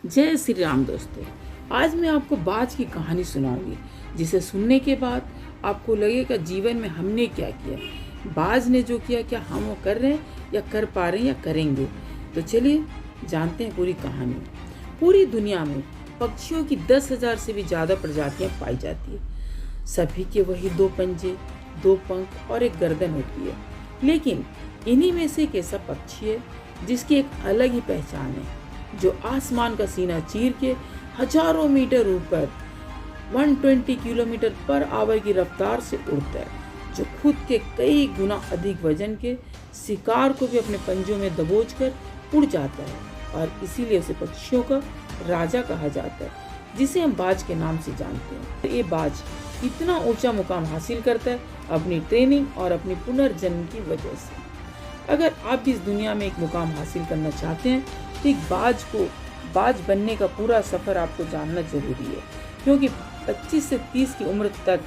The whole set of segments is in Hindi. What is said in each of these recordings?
जय श्री राम दोस्तों। आज मैं आपको बाज की कहानी सुनाऊंगी जिसे सुनने के बाद आपको लगेगा जीवन में हमने क्या किया, बाज ने जो किया क्या हम वो कर रहे हैं या कर पा रहे हैं या करेंगे। तो चलिए जानते हैं पूरी कहानी। पूरी दुनिया में पक्षियों की 10,000 से भी ज़्यादा प्रजातियां पाई जाती है। सभी के वही 2 पंजे, 2 पंख और एक गर्दन होती है, लेकिन इन्हीं में से एक ऐसा पक्षी है जिसकी एक अलग ही पहचान है, जो आसमान का सीना चीर के हजारों मीटर ऊपर 120 किलोमीटर पर आवर की रफ्तार से उड़ता है, जो खुद के कई गुना अधिक वजन के शिकार को भी अपने पंजों में दबोचकर उड़ जाता है और इसीलिए उसे पक्षियों का राजा कहा जाता है, जिसे हम बाज के नाम से जानते हैं। ये बाज इतना ऊंचा मुकाम हासिल करता है अपनी ट्रेनिंग और अपनी पुनर्जन्म की वजह से। अगर आप भी इस दुनिया में एक मुकाम हासिल करना चाहते हैं तो एक बाज बनने का पूरा सफ़र आपको जानना जरूरी है, क्योंकि 25 से 30 की उम्र तक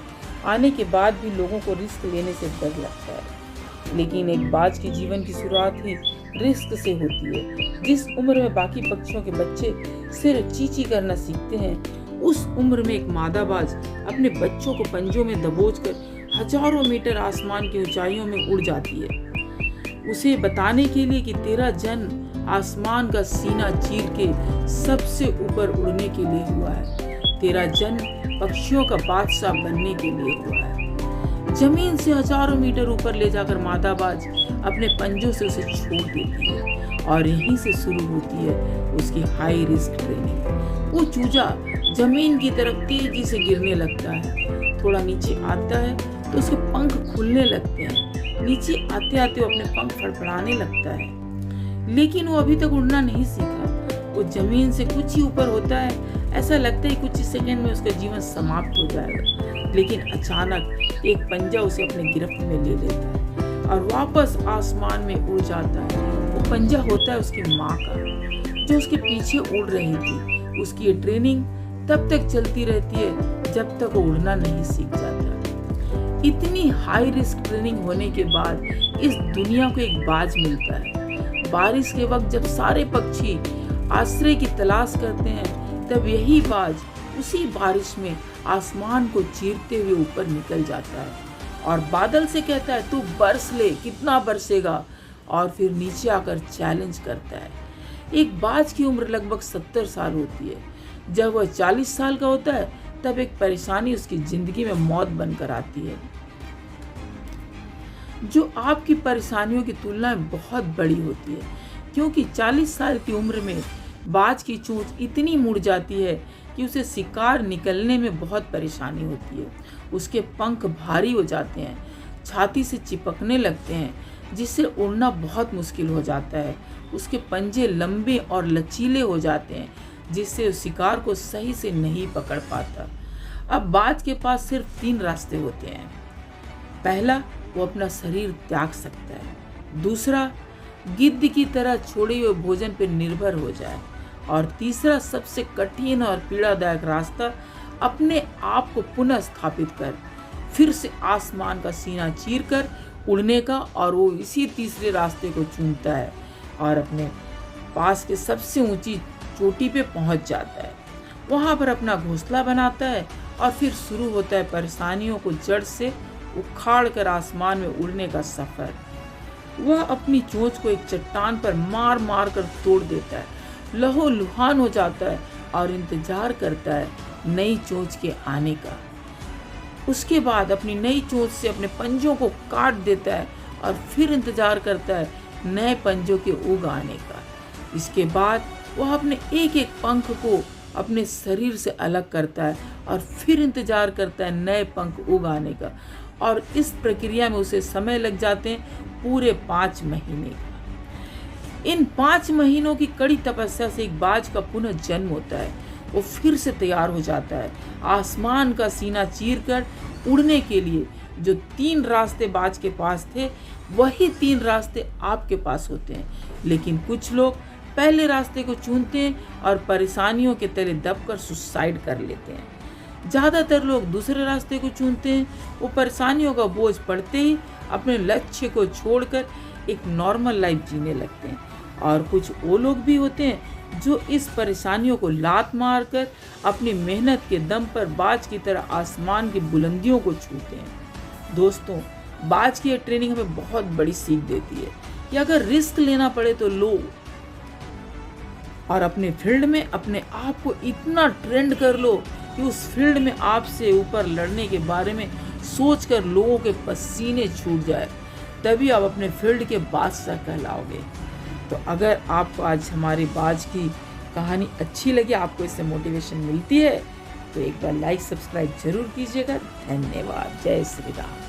आने के बाद भी लोगों को रिस्क लेने से डर लगता है, लेकिन एक बाज के जीवन की शुरुआत ही रिस्क से होती है। जिस उम्र में बाकी पक्षियों के बच्चे सिर्फ चींची करना सीखते हैं, उस उम्र में एक मादा बाज अपने बच्चों को पंजों में दबोचकर हजारों मीटर आसमान की ऊंचाइयों में उड़ जाती है, उसे बताने के लिए कि तेरा जन्म आसमान का सीना चीर के सबसे ऊपर उड़ने के लिए हुआ है। तेरा जन्म पक्षियों का बादशाह बनने के लिए हुआ है। जमीन से हजारों मीटर ऊपर ले जाकर मादा बाज अपने पंजों से उसे छोड़ देती है और यहीं से शुरू होती है उसकी हाई रिस्क ट्रेनिंग। वो चूजा जमीन की तरफ तेजी से गिरने लगता है। थोड़ा नीचे आता है तो उसके पंख खुलने लगते हैं। नीचे आते आते वो अपने पंख फड़फड़ाने लगता है, लेकिन वो अभी तक उड़ना नहीं सीखा। वो जमीन से कुछ ही ऊपर होता है, ऐसा लगता है कुछ ही सेकंड में उसका जीवन समाप्त हो जाएगा, लेकिन अचानक एक पंजा उसे अपने गिरफ्त में ले लेता है और वापस आसमान में उड़ जाता है। वो पंजा होता है उसकी माँ का, जो उसके पीछे उड़ रही थी। उसकी ये ट्रेनिंग तब तक चलती रहती है जब तक वो उड़ना नहीं सीख जाता। इतनी हाई रिस्क ट्रेनिंग होने के बाद इस दुनिया को एक बाज मिलता है। बारिश के वक्त जब सारे पक्षी आश्रय की तलाश करते हैं, तब यही बाज उसी बारिश में आसमान को चीरते हुए ऊपर निकल जाता है और बादल से कहता है, तू बरस ले, कितना बरसेगा, और फिर नीचे आकर चैलेंज करता है। एक बाज की उम्र लगभग 70 साल होती है। जब वह 40 साल का होता है, तब एक परेशानी उसकी जिंदगी में मौत बनकर आती है, जो आपकी परेशानियों की तुलना में बहुत बड़ी होती है, क्योंकि 40 साल की उम्र में बाज की चोंच इतनी मुड़ जाती है कि उसे शिकार निकलने में बहुत परेशानी होती है। उसके पंख भारी हो जाते हैं, छाती से चिपकने लगते हैं, जिससे उड़ना बहुत मुश्किल हो जाता है। उसके पंजे लंबे और लचीले हो जाते हैं, जिससे उस शिकार को सही से नहीं पकड़ पाता। अब बाज के पास सिर्फ 3 रास्ते होते हैं। पहला, वो अपना शरीर त्याग सकता है। दूसरा, गिद्ध की तरह छोड़े हुए भोजन पर निर्भर हो जाए। और तीसरा, सबसे कठिन और पीड़ादायक रास्ता, अपने आप को पुनः स्थापित कर फिर से आसमान का सीना चीर कर उड़ने का। और वो इसी तीसरे रास्ते को चुनता है और अपने पास के सबसे ऊंची चोटी पे पहुंच जाता है। वहां पर अपना घोंसला बनाता है और फिर शुरू होता है परेशानियों को जड़ से उखाड़ कर आसमान में उड़ने का सफर। वह अपनी चोंच को एक चट्टान पर मार मार कर तोड़ देता है, लहूलुहान हो जाता है और इंतजार करता है नई चोंच के आने का। उसके बाद अपनी नई चोंच से अपने पंजों को काट देता है और फिर इंतजार करता है नए पंजों के उग आने का। इसके बाद वह अपने एक एक पंख को अपने शरीर से अलग करता है और फिर इंतजार करता है नए पंख उग आने का। और इस प्रक्रिया में उसे समय लग जाते हैं पूरे 5 महीने। इन 5 महीनों की कड़ी तपस्या से एक बाज का पुनः जन्म होता है। वो फिर से तैयार हो जाता है आसमान का सीना चीरकर उड़ने के लिए। जो 3 रास्ते बाज के पास थे, वही 3 रास्ते आपके पास होते हैं, लेकिन कुछ लोग पहले रास्ते को चुनते हैं और परेशानियों के तले दबकर सुसाइड कर लेते हैं। ज़्यादातर लोग दूसरे रास्ते को चुनते हैं। वो परेशानियों का बोझ पड़ते ही अपने लक्ष्य को छोड़कर एक नॉर्मल लाइफ जीने लगते हैं और कुछ वो लोग भी होते हैं जो इस परेशानियों को लात मारकर अपनी मेहनत के दम पर बाज की तरह आसमान की बुलंदियों को छूते हैं। दोस्तों, बाज की ये ट्रेनिंग हमें बहुत बड़ी सीख देती है कि अगर रिस्क लेना पड़े तो लो, और अपने फील्ड में अपने आप को इतना ट्रेंड कर लो कि उस फील्ड में आपसे ऊपर लड़ने के बारे में सोचकर लोगों के पसीने छूट जाए, तभी आप अपने फील्ड के बादशाह कहलाओगे। तो अगर आपको आज हमारी बाज की कहानी अच्छी लगी, आपको इससे मोटिवेशन मिलती है, तो एक बार लाइक सब्सक्राइब जरूर कीजिएगा। धन्यवाद। जय श्री राम।